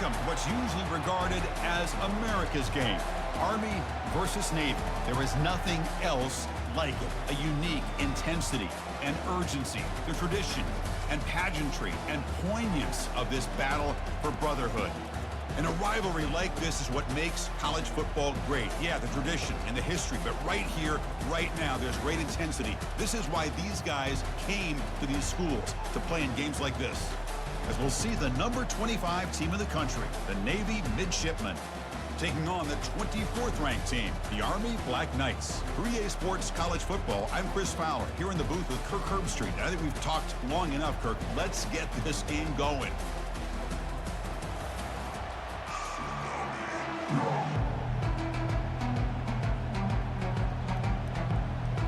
welcome to what's usually regarded as America's game. Army versus Navy. There is nothing else like it. A unique intensity and urgency, the tradition and pageantry and poignance of this battle for brotherhood. And a rivalry like this is what makes college football great. Yeah, the tradition and the history, but right here, right now, there's great intensity. This is why these guys came to these schools to play in games like this. As we'll see the number 25 team in the country, the Navy Midshipmen, taking on the 24th ranked team, the Army Black Knights. 3A Sports College Football, I'm Chris Fowler, here in the booth with Kirk Herbstreit. I think we've talked long enough, Kirk. Let's get this game going.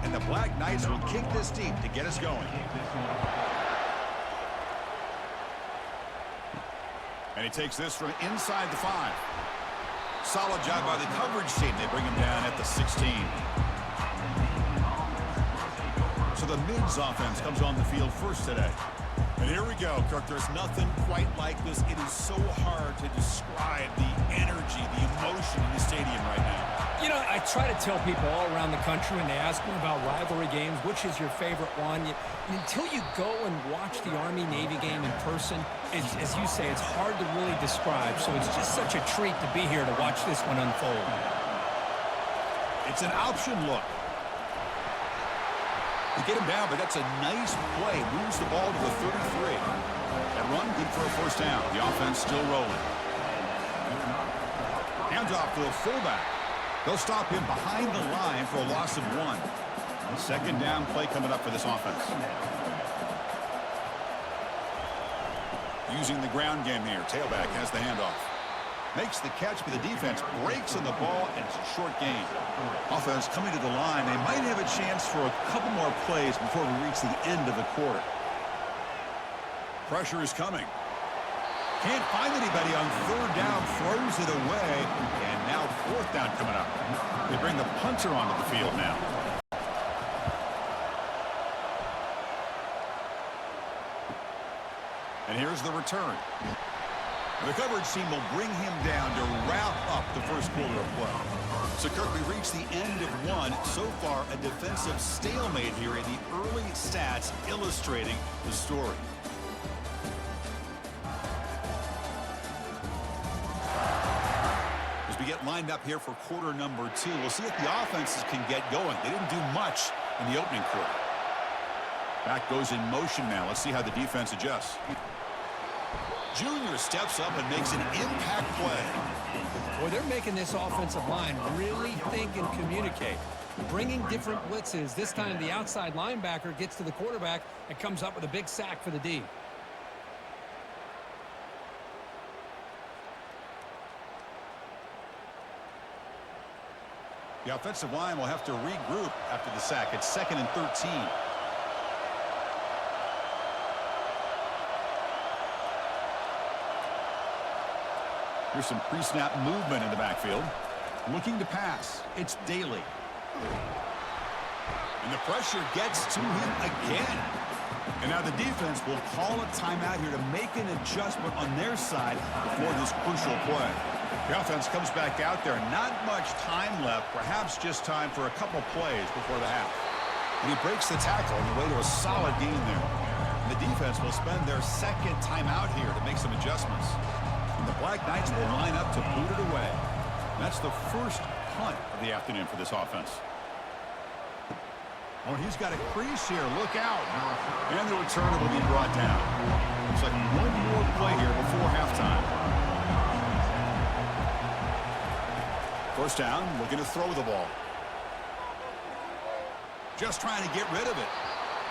And the Black Knights will kick this deep to get us going. And he takes this from inside the 5. Solid job by the coverage team. They bring him down at the 16. So the Mids offense comes on the field first today. And here we go, Kirk. There's nothing quite like this. It is so hard to describe the energy, the emotion in the stadium right now. You know, I try to tell people all around the country when they ask me about rivalry games, which is your favorite one? Until you go and watch the Army-Navy game in person, as you say, it's hard to really describe. So it's just such a treat to be here to watch this one unfold. It's an option look. They get him down, but that's a nice play. Moves the ball to the 33. That run, good for a first down. The offense still rolling. Hands off to the fullback. They'll stop him behind the line for a loss of 1. Second down play coming up for this offense. Using the ground game here. Tailback has the handoff. Makes the catch, but the defense breaks on the ball, and it's a short gain. Offense coming to the line. They might have a chance for a couple more plays before we reach the end of the quarter. Pressure is coming. Can't find anybody on third down. Throws it away. And now fourth down coming up. They bring the punter onto the field now. And here's the return. The coverage team will bring him down to wrap up the first quarter of play. So, Kirk, we reach the end of one. So far, a defensive stalemate here in the early stats illustrating the story. As we get lined up here for quarter number 2, we'll see if the offenses can get going. They didn't do much in the opening quarter. Back goes in motion now. Let's see how the defense adjusts. Junior steps up and makes an impact play. Boy, they're making this offensive line really think and communicate. Bringing different blitzes. This time the outside linebacker gets to the quarterback and comes up with a big sack for the D. The offensive line will have to regroup after the sack. It's 2nd and 13. Here's some pre-snap movement in the backfield. Looking to pass. It's Daly. And the pressure gets to him again. And now the defense will call a timeout here to make an adjustment on their side before this crucial play. The offense comes back out there. Not much time left. Perhaps just time for a couple plays before the half. And he breaks the tackle on the way to a solid gain there. And the defense will spend their second timeout here to make some adjustments. And the Black Knights will line up to boot it away. And that's the first punt of the afternoon for this offense. Oh, he's got a crease here. Look out. And the returner will be brought down. Looks like one more play here before halftime. First down, looking to throw the ball. Just trying to get rid of it.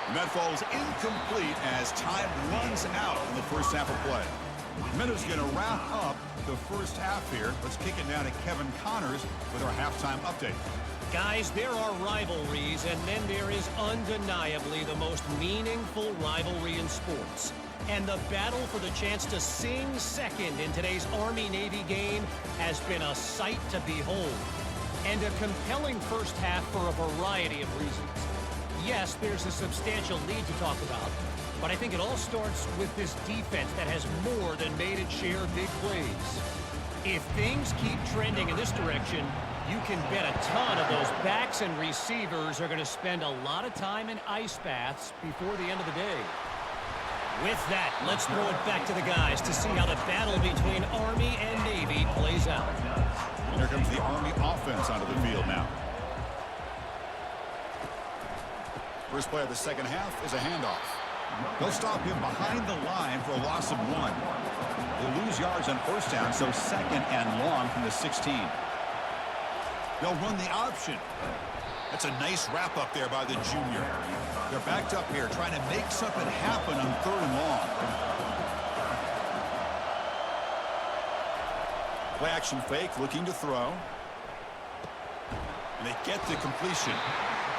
And that falls incomplete as time runs out in the first half of play. Minutes going to wrap up the first half here. Let's kick it down to Kevin Connors with our halftime update. Guys, there are rivalries, and then there is undeniably the most meaningful rivalry in sports. And the battle for the chance to sing second in today's Army-Navy game has been a sight to behold. And a compelling first half for a variety of reasons. Yes, there's a substantial lead to talk about, But I think it all starts with this defense that has more than made its share of big plays. If things keep trending in this direction, you can bet a ton of those backs and receivers are going to spend a lot of time in ice baths before the end of the day. With that, let's throw it back to the guys to see how the battle between Army and Navy plays out. And here comes the Army offense onto the field now. First play of the second half is a handoff. They'll stop him behind the line for a loss of 1. They'll lose yards on first down, so second and long from the 16. They'll run the option. That's a nice wrap-up there by the junior. They're backed up here trying to make something happen on 3rd and long. Play action fake, looking to throw. And they get the completion.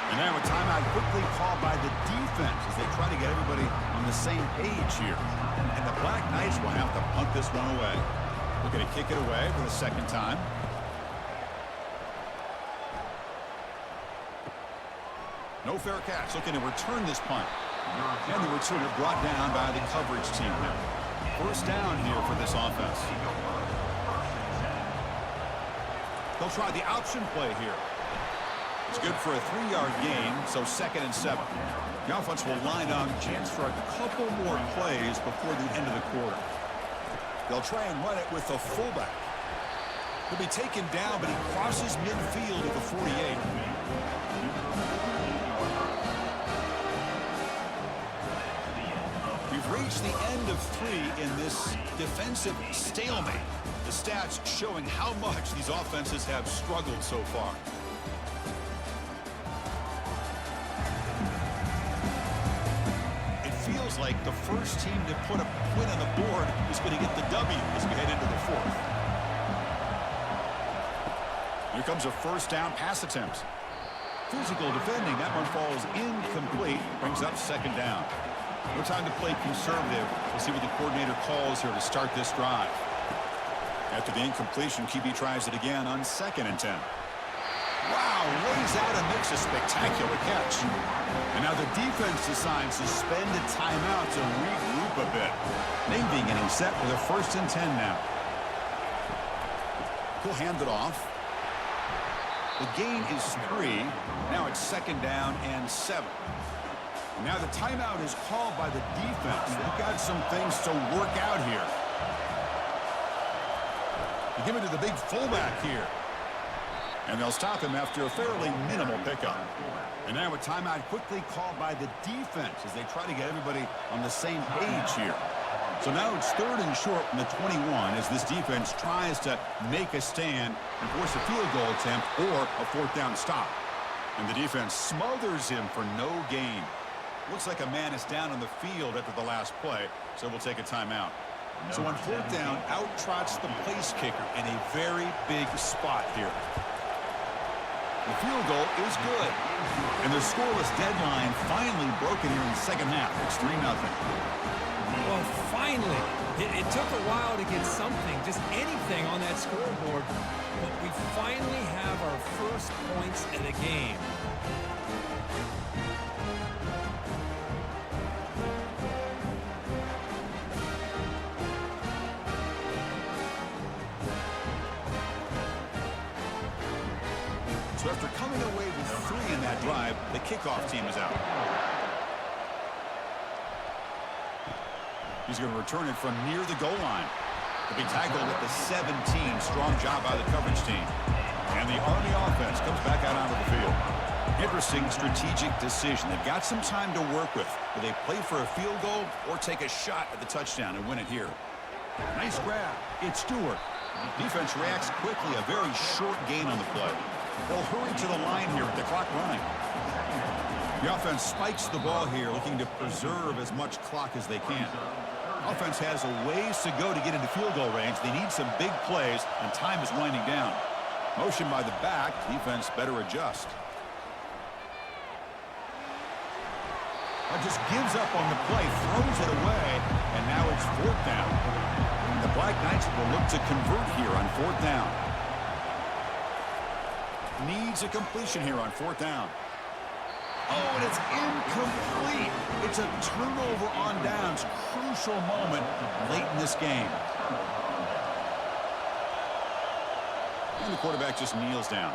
And now a timeout quickly called by the defense as they try to get everybody on the same page here. And the Black Knights will have to punt this one away. They're going to kick it away for the second time. No fair catch, looking to return this punt. And the returner brought down by the coverage team now. First down here for this offense. They'll try the option play here. It's good for a 3-yard gain, so 2nd and 7. The offense will line up, chance for a couple more plays before the end of the quarter. They'll try and run it with the fullback. He'll be taken down, but he crosses midfield at the 48. We've reached the end of 3 in this defensive stalemate. The stats showing how much these offenses have struggled so far. It feels like the first team to put a point on the board is going to get the W as we head into the 4th. Here comes a first down pass attempt. Physical defending, that one falls incomplete, brings up 2nd down. No time to play conservative. We'll see what the coordinator calls here to start this drive. After the incompletion, QB tries it again on 2nd and 10. Wow, lays out and makes a spectacular catch. And now the defense decides to spend a timeout to regroup a bit. Navy getting set with a 1st and 10 now. He'll hand it off. The gain is 3. Now it's 2nd down and 7. And now the timeout is called by the defense. They've got some things to work out here. They give it to the big fullback here. And they'll stop him after a fairly minimal pickup. And now a timeout quickly called by the defense as they try to get everybody on the same page here. So now it's 3rd and short from the 21 as this defense tries to make a stand and force a field goal attempt or a 4th down stop. And the defense smothers him for no gain. Looks like a man is down on the field after the last play, so we'll take a timeout. So on 4th down, out trots the place kicker in a very big spot here. The field goal is good. And the scoreless deadline finally broken here in the second half. It's 3-0. Well, finally, it took a while to get something, just anything on that scoreboard, but we finally have our first points in the game. So after coming away with 3 in that drive, the kickoff team is out. He's going to return it from near the goal line. He'll be tackled at the 17. Strong job by the coverage team. And the Army offense comes back out onto the field. Interesting strategic decision. They've got some time to work with. Will they play for a field goal or take a shot at the touchdown and win it here? Nice grab. It's Stewart. Defense reacts quickly. A very short gain on the play. They'll hurry to the line here with the clock running. The offense spikes the ball here, looking to preserve as much clock as they can. Offense has a ways to go to get into field goal range. They need some big plays, and time is winding down. Motion by the back. Defense better adjust. Just gives up on the play, throws it away, and now it's 4th down. The Black Knights will look to convert here on 4th down. Needs a completion here on 4th down. Oh, and it's incomplete. It's a turnover on downs. Crucial moment late in this game. And the quarterback just kneels down.